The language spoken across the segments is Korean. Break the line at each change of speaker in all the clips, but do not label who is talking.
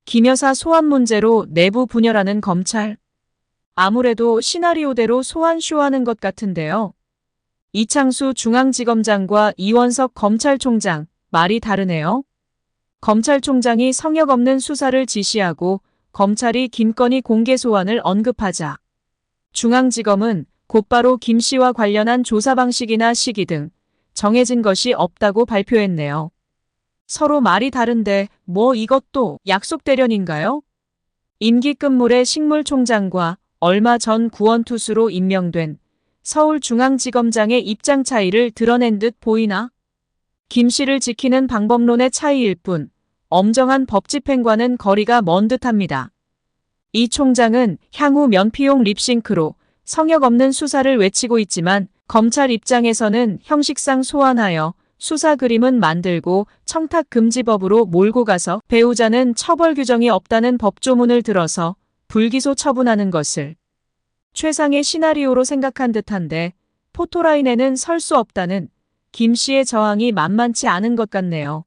김 여사 소환 문제로 내부 분열하는 검찰. 아무래도 시나리오대로 소환 쇼하는 것 같은데요. 이창수 중앙지검장과 이원석 검찰총장, 말이 다르네요. 검찰총장이 성역 없는 수사를 지시하고 검찰이 김건희 공개 소환을 언급하자 중앙지검은 곧바로 김 씨와 관련한 조사 방식이나 시기 등 정해진 것이 없다고 발표했네요. 서로 말이 다른데 뭐 이것도 약속 대련인가요? 임기 끝물의 식물총장과 얼마 전 구원투수로 임명된 서울중앙지검장의 입장 차이를 드러낸 듯 보이나? 김 씨를 지키는 방법론의 차이일 뿐 엄정한 법 집행과는 거리가 먼 듯합니다. 이 총장은 향후 면피용 립싱크로 성역 없는 수사를 외치고 있지만 검찰 입장에서는 형식상 소환하여 수사 그림은 만들고 청탁금지법으로 몰고 가서 배우자는 처벌 규정이 없다는 법조문을 들어서 불기소 처분하는 것을 최상의 시나리오로 생각한 듯한데 포토라인에는 설 수 없다는 김 씨의 저항이 만만치 않은 것 같네요.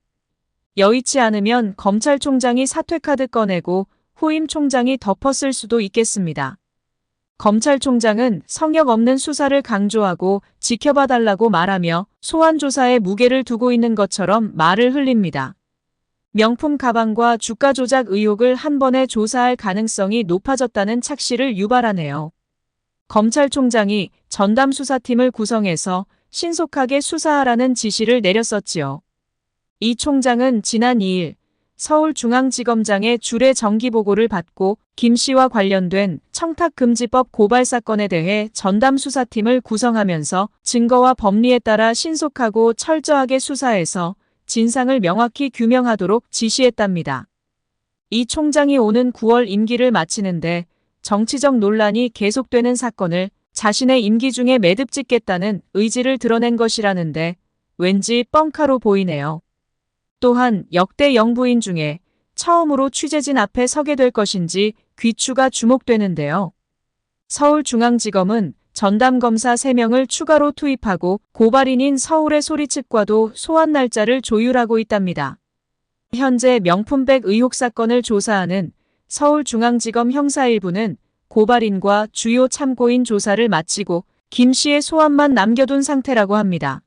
여의치 않으면 검찰총장이 사퇴카드 꺼내고 후임 총장이 덮었을 수도 있겠습니다. 검찰총장은 성역 없는 수사를 강조하고 지켜봐달라고 말하며 소환 조사에 무게를 두고 있는 것처럼 말을 흘립니다. 명품 가방과 주가 조작 의혹을 한 번에 조사할 가능성이 높아졌다는 착시를 유발하네요. 검찰총장이 전담 수사팀을 구성해서 신속하게 수사하라는 지시를 내렸었지요. 이 총장은 지난 2일 서울중앙지검장의 주례 정기보고를 받고 김 씨와 관련된 청탁금지법 고발 사건에 대해 전담 수사팀을 구성하면서 증거와 법리에 따라 신속하고 철저하게 수사해서 진상을 명확히 규명하도록 지시했답니다. 이 총장이 오는 9월 임기를 마치는데 정치적 논란이 계속되는 사건을 자신의 임기 중에 매듭 짓겠다는 의지를 드러낸 것이라는데 왠지 뻥카로 보이네요. 또한 역대 영부인 중에 처음으로 취재진 앞에 서게 될 것인지 귀추가 주목되는데요. 서울중앙지검은 전담검사 3명을 추가로 투입하고 고발인인 서울의 소리 측과도 소환 날짜를 조율하고 있답니다. 현재 명품백 의혹 사건을 조사하는 서울중앙지검 형사 1부는 고발인과 주요 참고인 조사를 마치고 김 씨의 소환만 남겨둔 상태라고 합니다.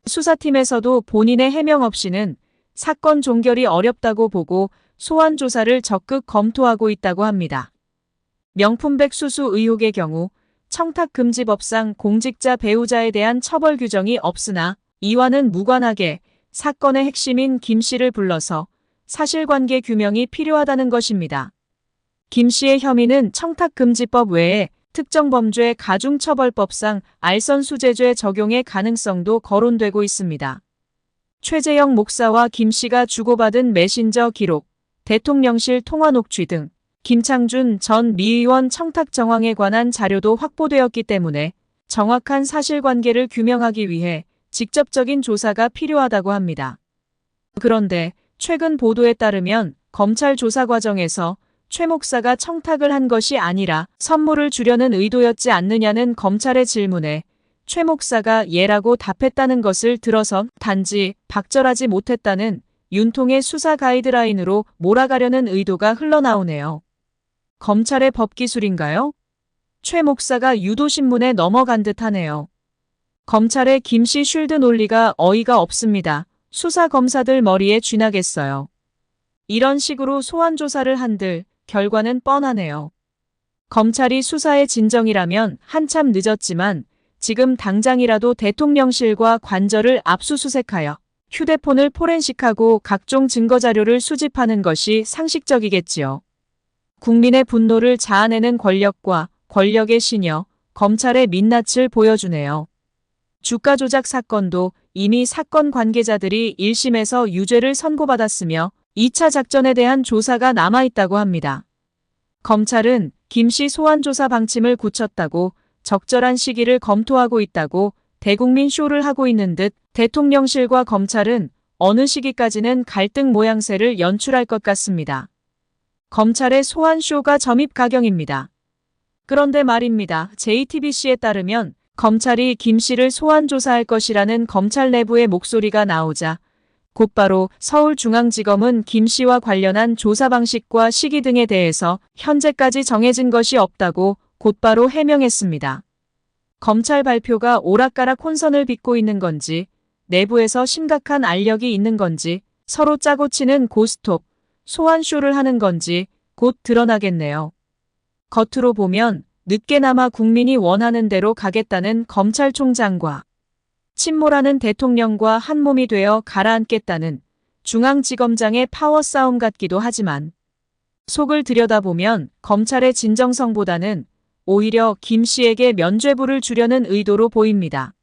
수사팀에서도 본인의 해명 없이는 사건 종결이 어렵다고 보고 소환 조사를 적극 검토하고 있다고 합니다. 명품백 수수 의혹의 경우 청탁금지법상 공직자 배우자에 대한 처벌 규정이 없으나 이와는 무관하게 사건의 핵심인 김 씨를 불러서 사실관계 규명이 필요하다는 것입니다. 김 씨의 혐의는 청탁금지법 외에 특정범죄 가중처벌법상 알선수재죄 적용의 가능성도 거론되고 있습니다. 최재형 목사와 김 씨가 주고받은 메신저 기록, 대통령실 통화 녹취 등 김창준 전 미 의원 청탁 정황에 관한 자료도 확보되었기 때문에 정확한 사실관계를 규명하기 위해 직접적인 조사가 필요하다고 합니다. 그런데 최근 보도에 따르면 검찰 조사 과정에서 최 목사가 청탁을 한 것이 아니라 선물을 주려는 의도였지 않느냐는 검찰의 질문에 최 목사가 예라고 답했다는 것을 들어선 단지 박절하지 못했다는 윤통의 수사 가이드라인으로 몰아가려는 의도가 흘러나오네요. 검찰의 법기술인가요? 최 목사가 유도신문에 넘어간 듯하네요. 검찰의 김 씨 쉴드 논리가 어이가 없습니다. 수사 검사들 머리에 쥐나겠어요. 이런 식으로 소환 조사를 한들 결과는 뻔하네요. 검찰이 수사의 진정이라면 한참 늦었지만 지금 당장이라도 대통령실과 관저를 압수수색하여 휴대폰을 포렌식하고 각종 증거자료를 수집하는 것이 상식적이겠지요. 국민의 분노를 자아내는 권력과 권력의 시녀, 검찰의 민낯을 보여주네요. 주가 조작 사건도 이미 사건 관계자들이 1심에서 유죄를 선고받았으며 2차 작전에 대한 조사가 남아있다고 합니다. 검찰은 김 씨 소환 조사 방침을 굳혔다고 적절한 시기를 검토하고 있다고 대국민 쇼를 하고 있는 듯 대통령실과 검찰은 어느 시기까지는 갈등 모양새를 연출할 것 같습니다. 검찰의 소환 쇼가 점입 가경입니다. 그런데 말입니다. JTBC에 따르면 검찰이 김 씨를 소환 조사할 것이라는 검찰 내부의 목소리가 나오자 곧바로 서울중앙지검은 김 씨와 관련한 조사 방식과 시기 등에 대해서 현재까지 정해진 것이 없다고 곧바로 해명했습니다. 검찰 발표가 오락가락 혼선을 빚고 있는 건지, 내부에서 심각한 알력이 있는 건지, 서로 짜고 치는 고스톱, 소환쇼를 하는 건지 곧 드러나겠네요. 겉으로 보면 늦게나마 국민이 원하는 대로 가겠다는 검찰총장과 침몰하는 대통령과 한몸이 되어 가라앉겠다는 중앙지검장의 파워 싸움 같기도 하지만 속을 들여다보면 검찰의 진정성보다는 오히려 김 씨에게 면죄부를 주려는 의도로 보입니다.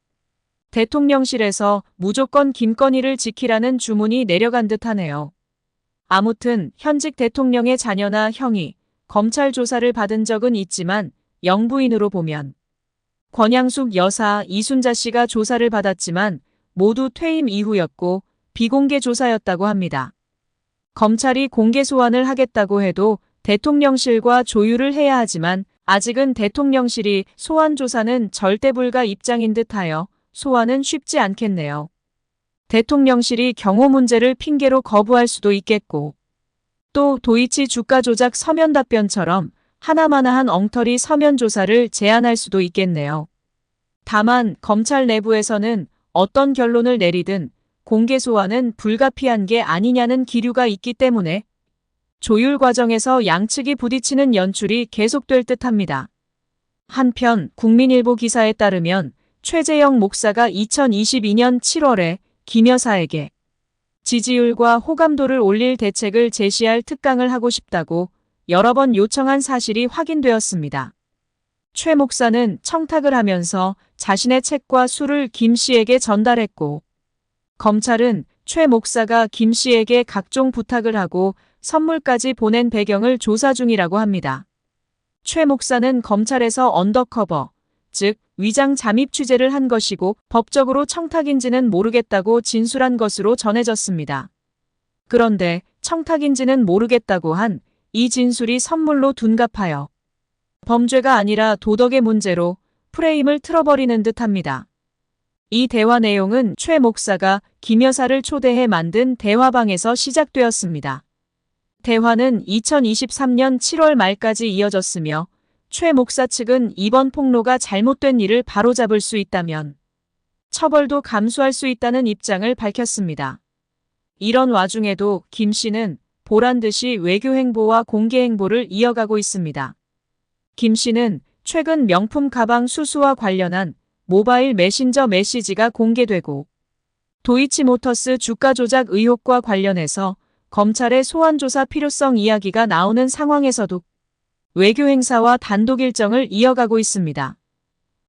대통령실에서 무조건 김건희를 지키라는 주문이 내려간 듯하네요. 아무튼 현직 대통령의 자녀나 형이 검찰 조사를 받은 적은 있지만 영부인으로 보면 권양숙 여사, 이순자 씨가 조사를 받았지만 모두 퇴임 이후였고 비공개 조사였다고 합니다. 검찰이 공개 소환을 하겠다고 해도 대통령실과 조율을 해야 하지만 아직은 대통령실이 소환 조사는 절대 불가 입장인 듯하여 소환은 쉽지 않겠네요. 대통령실이 경호 문제를 핑계로 거부할 수도 있겠고 또 도이치 주가 조작 서면 답변처럼 하나마나한 엉터리 서면 조사를 제안할 수도 있겠네요. 다만 검찰 내부에서는 어떤 결론을 내리든 공개 소환은 불가피한 게 아니냐는 기류가 있기 때문에 조율 과정에서 양측이 부딪히는 연출이 계속될 듯합니다. 한편 국민일보 기사에 따르면 최재형 목사가 2022년 7월에 김 여사에게 지지율과 호감도를 올릴 대책을 제시할 특강을 하고 싶다고 여러 번 요청한 사실이 확인되었습니다. 최 목사는 청탁을 하면서 자신의 책과 술을 김 씨에게 전달했고 검찰은 최 목사가 김 씨에게 각종 부탁을 하고 선물까지 보낸 배경을 조사 중이라고 합니다. 최 목사는 검찰에서 언더커버, 즉 위장 잠입 취재를 한 것이고 법적으로 청탁인지는 모르겠다고 진술한 것으로 전해졌습니다. 그런데 청탁인지는 모르겠다고 한 이 진술이 선물로 둔갑하여 범죄가 아니라 도덕의 문제로 프레임을 틀어버리는 듯합니다. 이 대화 내용은 최 목사가 김 여사를 초대해 만든 대화방에서 시작되었습니다. 대화는 2023년 7월 말까지 이어졌으며 최 목사 측은 이번 폭로가 잘못된 일을 바로잡을 수 있다면 처벌도 감수할 수 있다는 입장을 밝혔습니다. 이런 와중에도 김 씨는 보란듯이 외교 행보와 공개 행보를 이어가고 있습니다. 김 씨는 최근 명품 가방 수수와 관련한 모바일 메신저 메시지가 공개되고 도이치모터스 주가 조작 의혹과 관련해서 검찰의 소환 조사 필요성 이야기가 나오는 상황에서도 외교 행사와 단독 일정을 이어가고 있습니다.